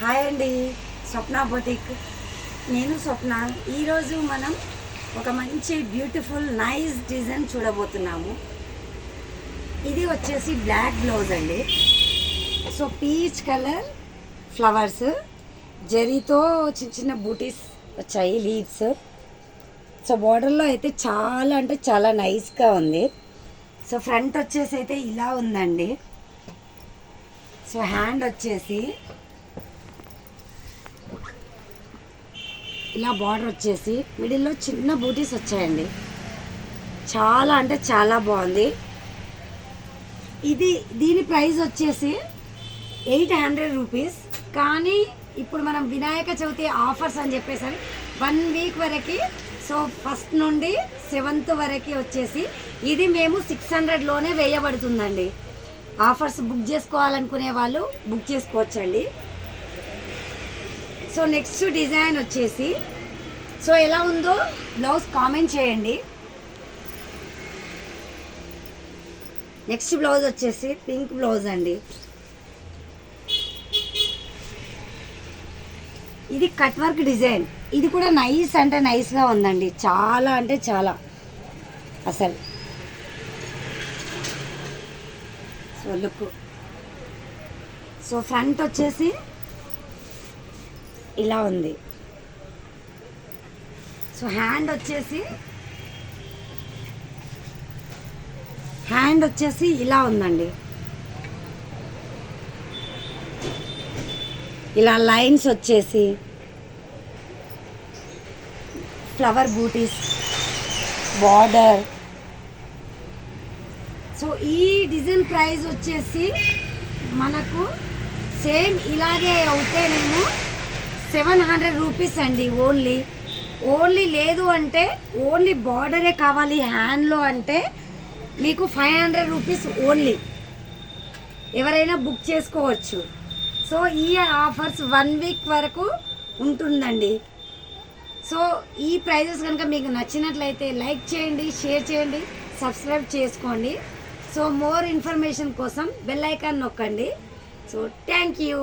Hi అండి, స్వప్న boutique. నేను స్వప్న. ఈరోజు మనం ఒక మంచి బ్యూటిఫుల్ నైస్ డిజైన్ చూడబోతున్నాము. ఇది వచ్చేసి బ్లాక్ బ్లౌజ్ అండి. సో పీచ్ కలర్ ఫ్లవర్స్, జరీతో చిన్న చిన్న బూటీస్ వచ్చాయి, లీవ్స్. సో బార్డర్లో అయితే చాలా అంటే చాలా నైస్గా ఉంది. సో ఫ్రంట్ వచ్చేసి అయితే ఇలా ఉందండి. సో హ్యాండ్ వచ్చేసి ఇలా బార్డర్ వచ్చేసి మిడిల్లో చిన్న బూటీస్ వచ్చాయండి. చాలా అంటే చాలా బాగుంది. దీని ప్రైస్ వచ్చేసి 800 రూపీస్. కానీ ఇప్పుడు మనం వినాయక చవితి ఆఫర్స్ అని చెప్పేసరి 1 వీక్ వరకు, సో 1st నుండి 7th వరకు వచ్చేసి ఇది మేము 600లోనే వేయబడుతుందండి. ఆఫర్స్ బుక్ చేసుకోవాలనుకునే వాళ్ళు బుక్ చేసుకోవచ్చండి. సో నెక్స్ట్ డిజైన్ వచ్చేసి, సో ఎలా ఉందో బ్లౌజ్ కామెంట్ చేయండి. నెక్స్ట్ బ్లౌజ్ వచ్చేసి పింక్ బ్లౌజ్ అండి. ఇది కట్ వర్క్ డిజైన్. ఇది కూడా నైస్ అంటే నైస్గా ఉందండి. చాలా అంటే చాలా అసలు. So look. సో ఫ్రంట్ వచ్చేసి ఇలా ఉంది. సో హ్యాండ్ వచ్చేసి ఇలా ఉందండి. ఇలా లైన్స్ వచ్చేసి ఫ్లవర్ బూటీస్, బార్డర్. సో ఈ డిజైన్ ప్రైస్ వచ్చేసి మనకు సేమ్ ఇలాగే అవుతేనేమో 700 రూపీస్ అండి. ఓన్లీ లేదు అంటే ఓన్లీ బార్డరే కావాలి హ్యాండ్లో అంటే మీకు 500 రూపీస్ ఓన్లీ. ఎవరైనా బుక్ చేసుకోవచ్చు. సో ఈ ఆఫర్స్ 1 వీక్ వరకు ఉంటుందండి. సో ఈ ప్రైజెస్ కనుక మీకు నచ్చినట్లయితే లైక్ చేయండి, షేర్ చేయండి, సబ్స్క్రైబ్ చేసుకోండి. సో మోర్ ఇన్ఫర్మేషన్ కోసం బెల్ ఐకాన్ నొక్కండి. So thank you.